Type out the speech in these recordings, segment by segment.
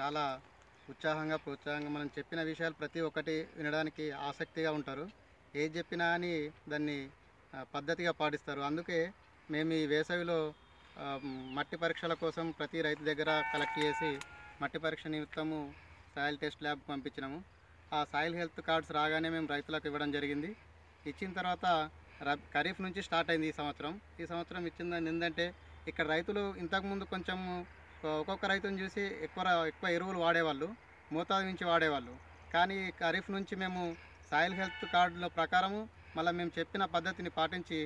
చాలా ఉత్సాహంగా ప్రోత్సాహంగా మనం చెప్పిన విషయాలు ప్రతి ఒక్కటి వినడానికి ఆసక్తిగా ఉంటారు. ఏది చెప్పినా అని దాన్ని పద్ధతిగా పాటిస్తారు. అందుకే మేము ఈ వేసవిలో మట్టి పరీక్షల కోసం ప్రతి రైతు దగ్గర కలెక్ట్ చేసి మట్టి పరీక్ష నిమిత్తము సాయిల్ టెస్ట్ ల్యాబ్కి పంపించినాము. ఆ సాయిల్ హెల్త్ కార్డ్స్ రాగానే మేము రైతులకు ఇవ్వడం జరిగింది. ఇచ్చిన తర్వాత ఖరీఫ్ నుంచి స్టార్ట్ అయింది ఈ సంవత్సరం. ఈ సంవత్సరం ఇచ్చింది ఏంటంటే ఇక్కడ రైతులు ఇంతకుముందు కొంచెం ఒక్కొక్క రైతుని చూసి ఎక్కువ ఎరువులు వాడేవాళ్ళు, మోతాదు మించి వాడేవాళ్ళు. కానీ ఖరీఫ్ నుంచి మేము సాయిల్ హెల్త్ కార్డుల ప్రకారము మళ్ళీ మేము చెప్పిన పద్ధతిని పాటించి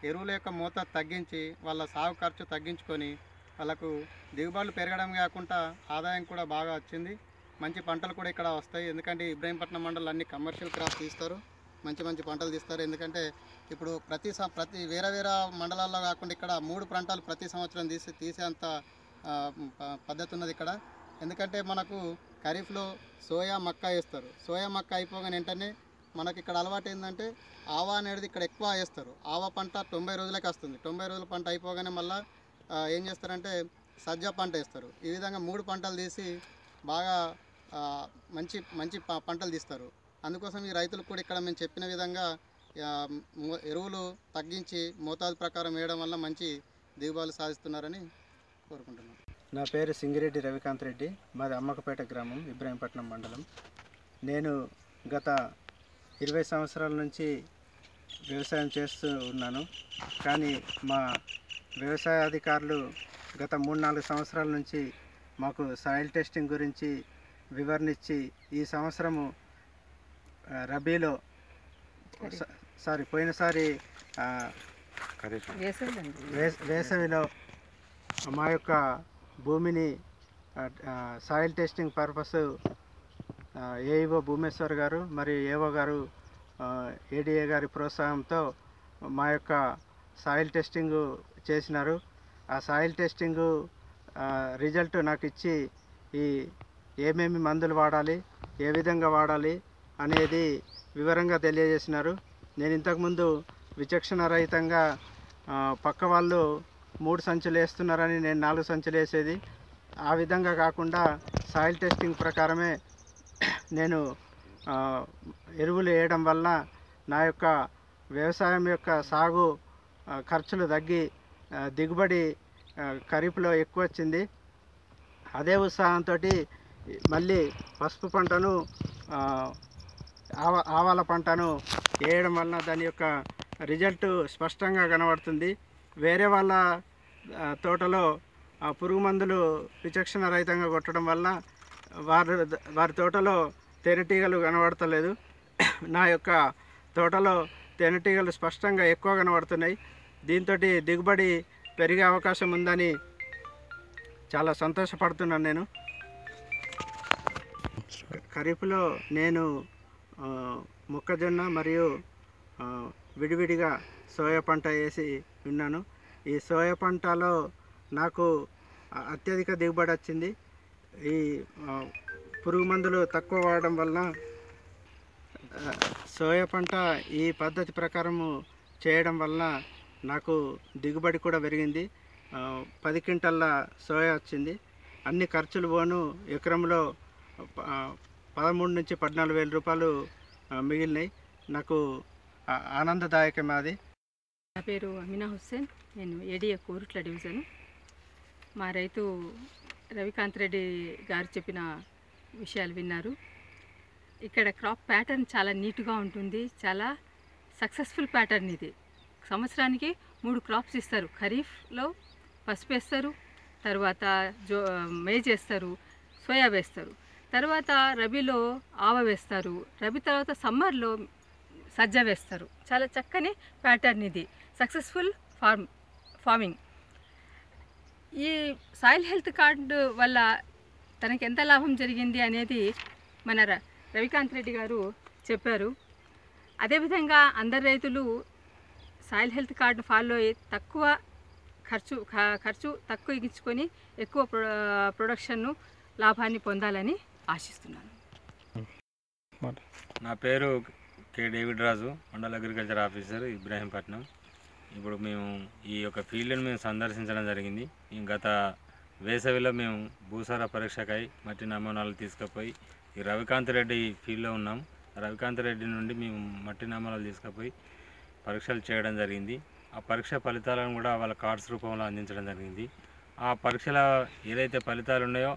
ఎరువుల యొక్క మోతాదు తగ్గించి వాళ్ళ సాగు ఖర్చు తగ్గించుకొని వాళ్ళకు దిగుబడులు పెరగడం కాకుండా ఆదాయం కూడా బాగా వచ్చింది. మంచి పంటలు కూడా ఇక్కడ వస్తాయి. ఎందుకంటే ఇబ్రహీంపట్నం మండలం అన్ని కమర్షియల్ క్రాప్స్ తీస్తారు, మంచి మంచి పంటలు తీస్తారు. ఎందుకంటే ఇప్పుడు ప్రతి వేరే మండలాల్లో కాకుండా ఇక్కడ 3 పంటలు ప్రతి సంవత్సరం తీసేంత పద్ధతి ఉన్నది ఇక్కడ. ఎందుకంటే మనకు ఖరీఫ్లో సోయా మక్క వేస్తారు. సోయా మక్క అయిపోగానే వెంటనే మనకి ఇక్కడ అలవాటు ఏంటంటే ఆవా అనేది ఇక్కడ ఎక్కువ వేస్తారు. ఆవా పంట 90 రోజులకి వస్తుంది. 90 రోజుల పంట అయిపోగానే మళ్ళీ ఏం చేస్తారంటే సజ్జ పంట వేస్తారు. ఈ విధంగా 3 పంటలు తీసి బాగా మంచి మంచి పంటలు తీస్తారు. అందుకోసం ఈ రైతులకు కూడా ఇక్కడ మేము చెప్పిన విధంగా ఎరువులు తగ్గించి మోతాదు ప్రకారం వేయడం వల్ల మంచి దిగుబడులు సాధిస్తున్నారని కోరుకుంటున్నాను. నా పేరు సింగిరెడ్డి రవికాంత్ రెడ్డి, మాది అమ్మకపేట గ్రామం, ఇబ్రహీంపట్నం మండలం. నేను గత 20 సంవత్సరాల నుంచి వ్యవసాయం చేస్తూ ఉన్నాను. కానీ మా వ్యవసాయ అధికారులు గత 3-4 సంవత్సరాల నుంచి మాకు సాయిల్ టెస్టింగ్ గురించి వివరణ ఇచ్చి ఈ సంవత్సరము రబీలో పోయినసారి వేసవిలో మా యొక్క భూమిని soil testing purpose AEO Bhumeshwar గారు మరియు ఏఓ గారు ఏడిఏ గారి ప్రోత్సాహంతో మా యొక్క సాయిల్ టెస్టింగ్ చేసినారు. ఆ సాయిల్ టెస్టింగ్ రిజల్ట్ నాకు ఇచ్చి ఏమేమి మందులు వాడాలి, ఏ విధంగా వాడాలి అనేది వివరంగా తెలియజేసినారు. నేను ఇంతకుముందు విచక్షణ రహితంగా పక్క వాళ్ళు 3 సంచులు వేస్తున్నారని నేను 4 సంచులు వేసేది. ఆ విధంగా కాకుండా సాయిల్ టెస్టింగ్ ప్రకారమే నేను ఎరువులు వేయడం వల్ల నా యొక్క వ్యవసాయం యొక్క సాగు ఖర్చులు తగ్గి దిగుబడి ఖరీఫ్లో ఎక్కువ వచ్చింది. అదే ఉత్సాహంతో మళ్ళీ పసుపు పంటను ఆవాల పంటను వేయడం వల్ల దాని యొక్క రిజల్ట్ స్పష్టంగా కనబడుతుంది. వేరే వాళ్ళ తోటలో పురుగు మందులు విచక్షణ రహితంగా కొట్టడం వల్ల వారి తోటలో తేనెటీగలు కనబడతలేదు. నా యొక్క తోటలో తేనెటీగలు స్పష్టంగా ఎక్కువ కనబడుతున్నాయి. దీంతో దిగుబడి పెరిగే అవకాశం ఉందని చాలా సంతోషపడుతున్నాను. నేను ఖరీఫ్లో నేను మొక్కజొన్న మరియు విడివిడిగా సోయా పంట వేసి ఉన్నాను. ఈ సోయా పంటలో నాకు అత్యధిక దిగుబడి వచ్చింది. ఈ పురుగు మందులు తక్కువ వాడడం వల్ల సోయా పంట ఈ పద్ధతి ప్రకారము చేయడం వల్ల నాకు దిగుబడి కూడా పెరిగింది. 10 క్వింటాల సోయా వచ్చింది. అన్ని ఖర్చులు పోను ఎకరంలో 13 నుంచి 14 వేల రూపాయలు మిగిలినాయి. నాకు ఆనందదాయకం అది. నా పేరు అమినా హుస్సేన్, నేను ఏడిఏ కోరుట్ల డివిజన్. మా రైతు రవికాంత్ రెడ్డి గారు చెప్పిన విషయాలు విన్నారు. ఇక్కడ క్రాప్ ప్యాటర్న్ చాలా నీట్గా ఉంటుంది, చాలా సక్సెస్ఫుల్ ప్యాటర్న్ ఇది. సంవత్సరానికి 3 క్రాప్స్ ఇస్తారు. ఖరీఫ్లో పసుపు వేస్తారు, తర్వాత మేజ్ వేస్తారు, సోయా వేస్తారు, తర్వాత రబీలో ఆవ వేస్తారు, రబీ తర్వాత సమ్మర్లో సజ్జ వేస్తారు. చాలా చక్కని ప్యాటర్న్ ఇది, సక్సెస్ఫుల్ ఫార్మింగ్. ఈ సాయిల్ హెల్త్ కార్డు వల్ల తనకి ఎంత లాభం జరిగింది అనేది మన రవికాంత్ రెడ్డి గారు చెప్పారు. అదేవిధంగా అందరు రైతులు సాయిల్ హెల్త్ కార్డు ఫాలో అయ్యి తక్కువ ఖర్చు తక్కువ ఇచ్చుకొని ఎక్కువ ప్రొడక్షన్ను లాభాన్ని పొందాలని ఆశిస్తున్నాను. నా పేరు కే డేవిడ్ రాజు, మండల అగ్రికల్చర్ ఆఫీసర్, ఇబ్రహీంపట్నం. ఇప్పుడు మేము ఈ యొక్క ఫీల్డ్ని సందర్శించడం జరిగింది. గత వేసవిలో మేము భూసార పరీక్షకై మట్టి నమూనాలు తీసుకుపోయి ఈ రవికాంత్ రెడ్డి ఫీల్డ్లో ఉన్నాం. రవికాంత్ రెడ్డి నుండి మేము మట్టి నమూనాలు తీసుకుపోయి పరీక్షలు చేయడం జరిగింది. ఆ పరీక్ష ఫలితాలను కూడా వాళ్ళ కార్డ్స్ రూపంలో అందించడం జరిగింది. ఆ పరీక్షల ఏదైతే ఫలితాలు ఉన్నాయో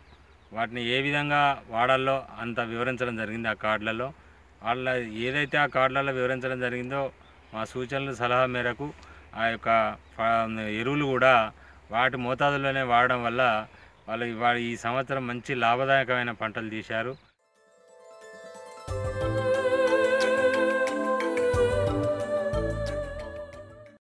వాటిని ఏ విధంగా వాడాలో అంత వివరించడం జరిగింది. ఆ కార్డులలో వాళ్ళ ఏదైతే ఆ కార్డులలో వివరించడం జరిగిందో మా సూచనలు సలహా మేరకు ఆ యొక్క ఎరువులు కూడా వాటి మోతాదులోనే వాడడం వల్ల వాళ్ళు ఈ సంవత్సరం మంచి లాభదాయకమైన పంటలు తీశారు.